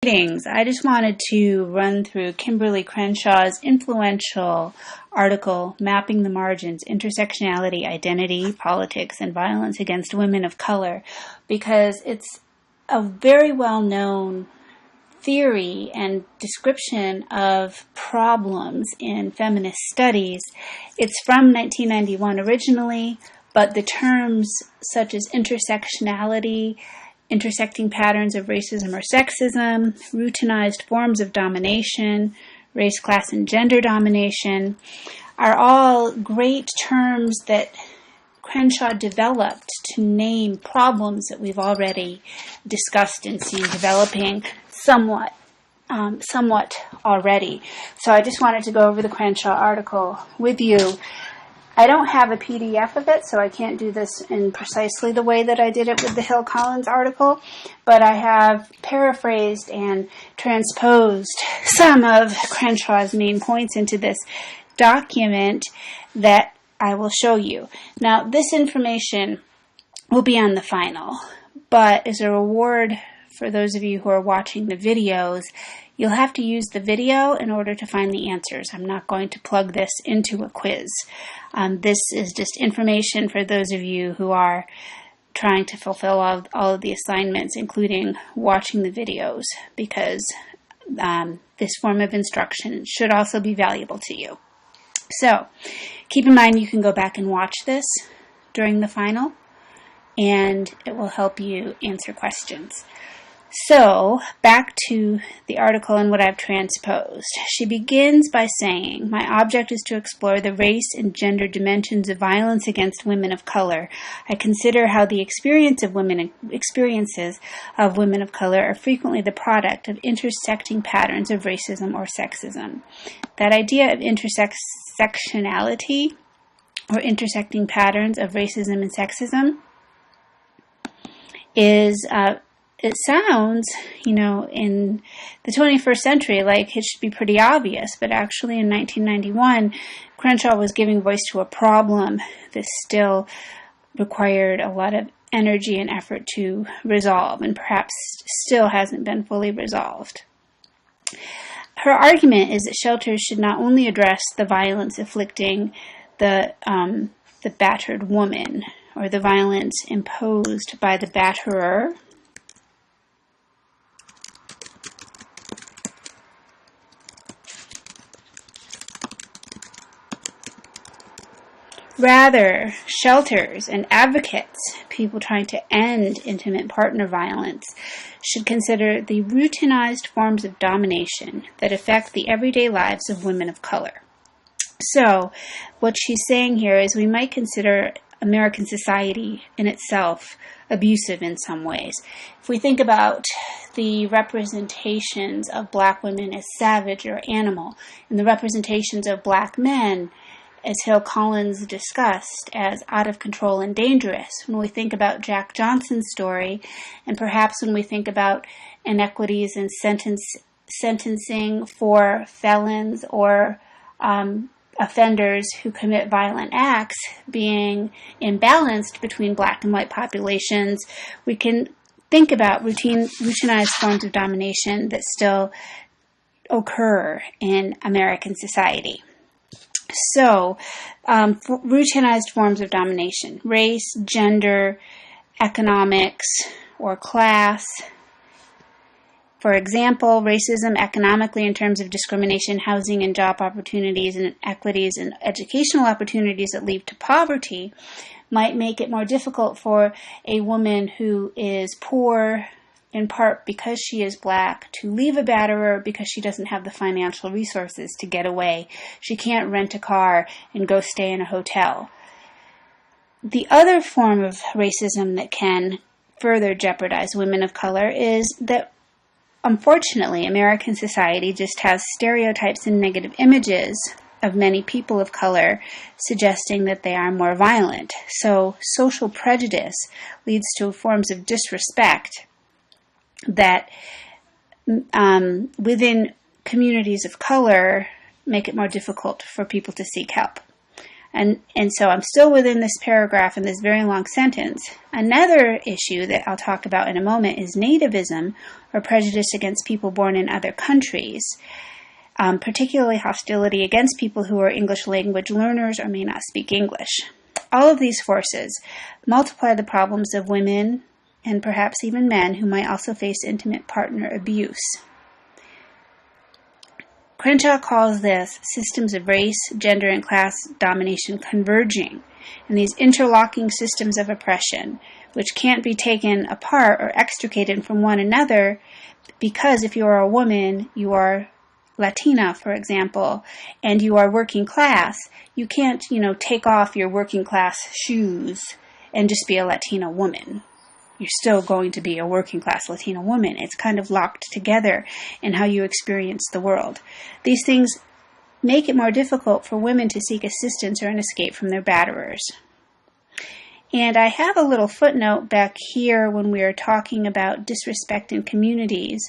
Greetings. I just wanted to run through Kimberlé Crenshaw's influential article, Mapping the Margins, Intersectionality, Identity, Politics, and Violence Against Women of Color, because it's a very well-known theory and description of problems in feminist studies. It's from 1991 originally, but the terms such as intersectionality, intersecting patterns of racism or sexism, routinized forms of domination, race, class, and gender domination, are all great terms that Crenshaw developed to name problems that we've already discussed and seen developing somewhat already. So I just wanted to go over the Crenshaw article with you. I don't have a PDF of it, so I can't do this in precisely the way that I did it with the Hill Collins article, but I have paraphrased and transposed some of Crenshaw's main points into this document that I will show you. Now, this information will be on the final, but as a reward for those of you who are watching the videos, you'll have to use the video in order to find the answers. I'm not going to plug this into a quiz. This is just information for those of you who are trying to fulfill all of the assignments, including watching the videos, because this form of instruction should also be valuable to you. So keep in mind you can go back and watch this during the final, and it will help you answer questions. So, back to the article and what I've transposed. She begins by saying, "My object is to explore the race and gender dimensions of violence against women of color. I consider how the experiences of women of color are frequently the product of intersecting patterns of racism or sexism." That idea of intersectionality, or intersecting patterns of racism and sexism, is it sounds, in the 21st century like it should be pretty obvious, but actually in 1991, Crenshaw was giving voice to a problem that still required a lot of energy and effort to resolve, and perhaps still hasn't been fully resolved. Her argument is that shelters should not only address the violence afflicting the battered woman, or the violence imposed by the batterer, rather, shelters and advocates, people trying to end intimate partner violence, should consider the routinized forms of domination that affect the everyday lives of women of color. So, what she's saying here is we might consider American society in itself abusive in some ways. If we think about the representations of black women as savage or animal, and the representations of black men, as Hill Collins discussed, as out of control and dangerous. When we think about Jack Johnson's story, and perhaps when we think about inequities in sentencing for felons or offenders who commit violent acts being imbalanced between black and white populations, we can think about routinized forms of domination that still occur in American society. So, routinized forms of domination: race, gender, economics, or class. For example, racism economically in terms of discrimination, housing and job opportunities, and inequities and educational opportunities that lead to poverty might make it more difficult for a woman who is poor, in part because she is black, to leave a batterer because she doesn't have the financial resources to get away. She can't rent a car and go stay in a hotel. The other form of racism that can further jeopardize women of color is that, unfortunately, American society just has stereotypes and negative images of many people of color, suggesting that they are more violent. So social prejudice leads to forms of disrespect that within communities of color make it more difficult for people to seek help. And so I'm still within this paragraph in this very long sentence. Another issue that I'll talk about in a moment is nativism, or prejudice against people born in other countries, particularly hostility against people who are English language learners or may not speak English. All of these forces multiply the problems of women and perhaps even men who might also face intimate partner abuse. Crenshaw calls this systems of race, gender, and class domination converging, and these interlocking systems of oppression, which can't be taken apart or extricated from one another, because if you are a woman, you are Latina, for example, and you are working class, you can't, take off your working class shoes and just be a Latina woman. You're still going to be a working class Latina woman. It's kind of locked together in how you experience the world. These things make it more difficult for women to seek assistance or an escape from their batterers. And I have a little footnote back here when we are talking about disrespect in communities.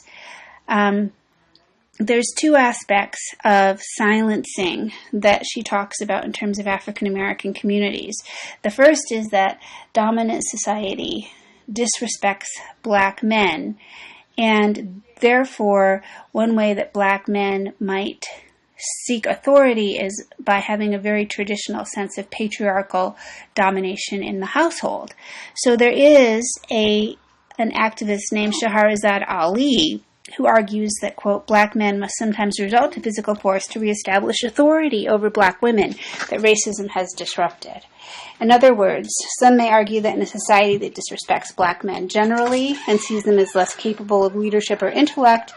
There's two aspects of silencing that she talks about in terms of African American communities. The first is that dominant society disrespects black men, and therefore one way that black men might seek authority is by having a very traditional sense of patriarchal domination in the household. So there is an activist named Shahrazad Ali who argues that, quote, black men must sometimes resort to physical force to reestablish authority over black women that racism has disrupted. In other words, some may argue that in a society that disrespects black men generally and sees them as less capable of leadership or intellect,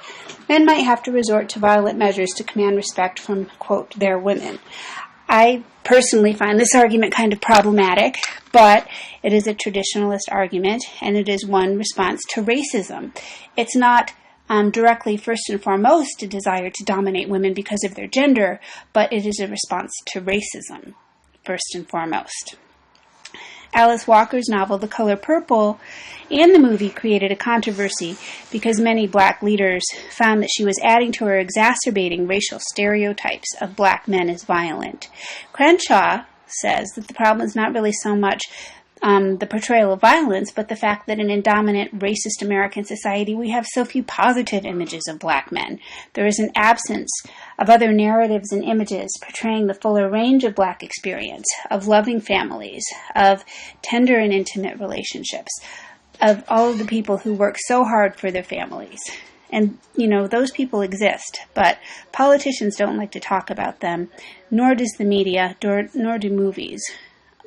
men might have to resort to violent measures to command respect from, quote, their women. I personally find this argument kind of problematic, but it is a traditionalist argument, and it is one response to racism. It's not directly, first and foremost, a desire to dominate women because of their gender, but it is a response to racism, first and foremost. Alice Walker's novel, The Color Purple, and the movie created a controversy because many black leaders found that she was adding to or exacerbating racial stereotypes of black men as violent. Crenshaw says that the problem is not really so much the portrayal of violence, but the fact that in a dominant racist American society we have so few positive images of black men. There is an absence of other narratives and images portraying the fuller range of black experience, of loving families, of tender and intimate relationships, of all of the people who work so hard for their families. And, those people exist, but politicians don't like to talk about them, nor does the media, nor do movies.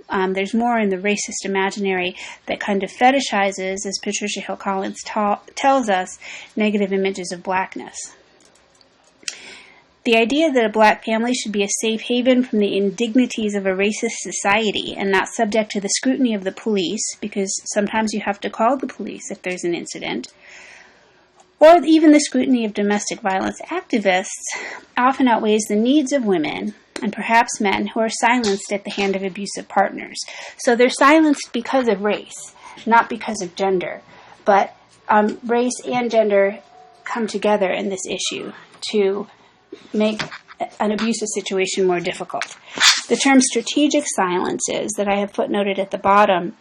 There's more in the racist imaginary that kind of fetishizes, as Patricia Hill Collins tells us, negative images of blackness. The idea that a black family should be a safe haven from the indignities of a racist society and not subject to the scrutiny of the police, because sometimes you have to call the police if there's an incident, or even the scrutiny of domestic violence activists, often outweighs the needs of women and perhaps men who are silenced at the hand of abusive partners. So they're silenced because of race, not because of gender. But race and gender come together in this issue to make an abusive situation more difficult. The term strategic silences that I have footnoted at the bottom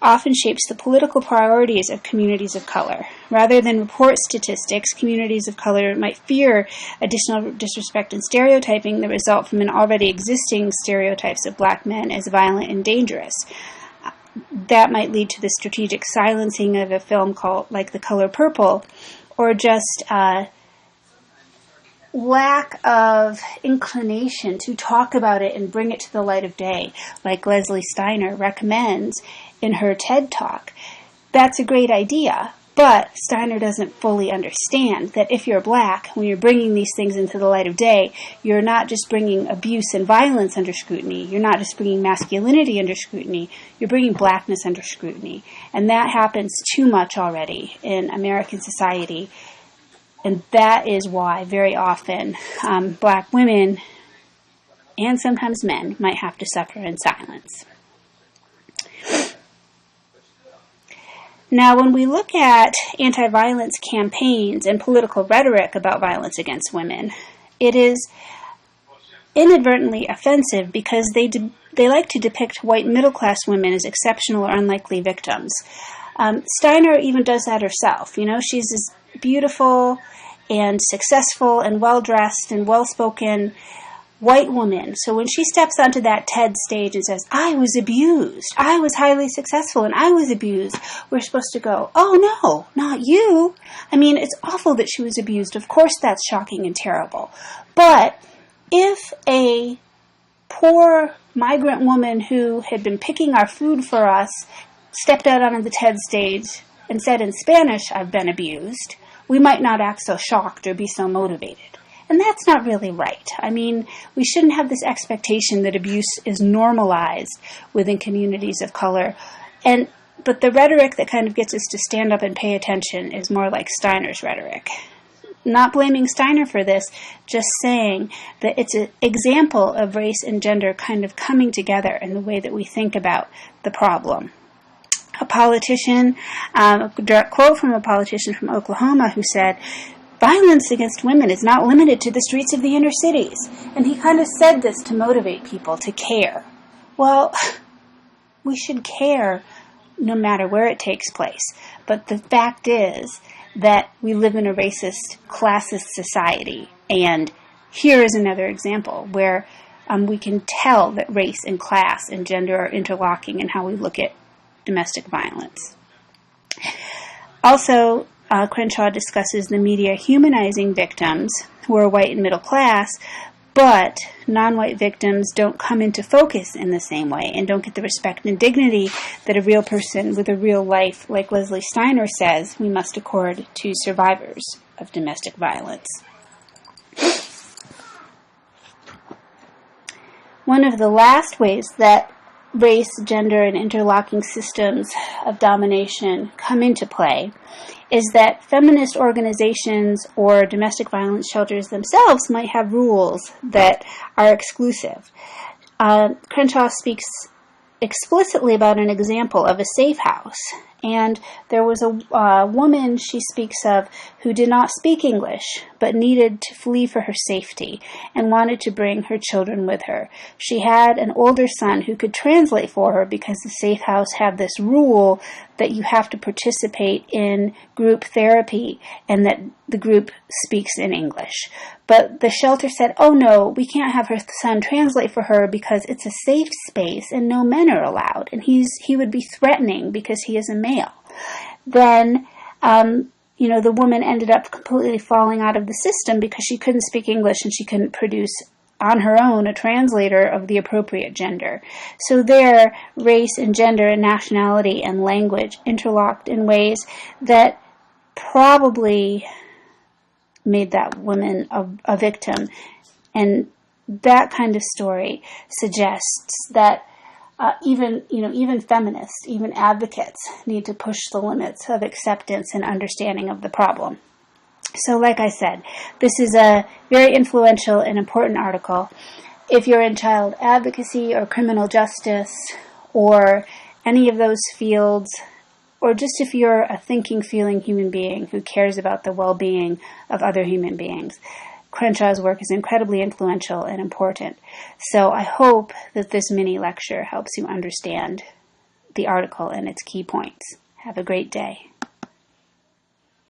often shapes the political priorities of communities of color. Rather than report statistics, communities of color might fear additional disrespect and stereotyping that result from an already existing stereotypes of black men as violent and dangerous. That might lead to the strategic silencing of a film called like The Color Purple, or just lack of inclination to talk about it and bring it to the light of day, like Leslie Steiner recommends in her TED Talk. That's a great idea, but Steiner doesn't fully understand that if you're black, when you're bringing these things into the light of day, you're not just bringing abuse and violence under scrutiny, you're not just bringing masculinity under scrutiny, you're bringing blackness under scrutiny. And that happens too much already in American society. And that is why very often black women and sometimes men might have to suffer in silence. Now, when we look at anti-violence campaigns and political rhetoric about violence against women, it is inadvertently offensive because they like to depict white middle-class women as exceptional or unlikely victims. Steiner even does that herself. You know, she's this beautiful and successful and well-dressed and well-spoken white woman. So when she steps onto that TED stage and says, I was abused, I was highly successful, and I was abused, we're supposed to go, oh no, not you. I mean, it's awful that she was abused. Of course that's shocking and terrible. But if a poor migrant woman who had been picking our food for us stepped out on the TED stage and said in Spanish, I've been abused, we might not act so shocked or be so motivated. And that's not really right. I mean, we shouldn't have this expectation that abuse is normalized within communities of color. But the rhetoric that kind of gets us to stand up and pay attention is more like Steiner's rhetoric. Not blaming Steiner for this, just saying that it's an example of race and gender kind of coming together in the way that we think about the problem. A politician, a direct quote from a politician from Oklahoma who said, violence against women is not limited to the streets of the inner cities. And he kind of said this to motivate people to care. Well, we should care no matter where it takes place. But the fact is that we live in a racist, classist society. And here is another example where we can tell that race and class and gender are interlocking in how we look at domestic violence. Also, Crenshaw discusses the media humanizing victims who are white and middle class, but non-white victims don't come into focus in the same way and don't get the respect and dignity that a real person with a real life, like Leslie Steiner says, we must accord to survivors of domestic violence. One of the last ways that race, gender, and interlocking systems of domination come into play is that feminist organizations or domestic violence shelters themselves might have rules that are exclusive. Crenshaw speaks explicitly about an example of a safe house. And there was a woman she speaks of who did not speak English, but needed to flee for her safety and wanted to bring her children with her. She had an older son who could translate for her because the safe house had this rule that you have to participate in group therapy and that the group speaks in English. But the shelter said, oh no, we can't have her son translate for her because it's a safe space and no men are allowed. And he would be threatening because he is a male. Then, the woman ended up completely falling out of the system because she couldn't speak English and she couldn't produce on her own a translator of the appropriate gender. So there, race and gender and nationality and language interlocked in ways that probably made that woman a victim. And that kind of story suggests that even feminists, even advocates need to push the limits of acceptance and understanding of the problem. So like I said, this is a very influential and important article. If you're in child advocacy or criminal justice or any of those fields, or just if you're a thinking, feeling human being who cares about the well-being of other human beings, Crenshaw's work is incredibly influential and important. So I hope that this mini lecture helps you understand the article and its key points. Have a great day.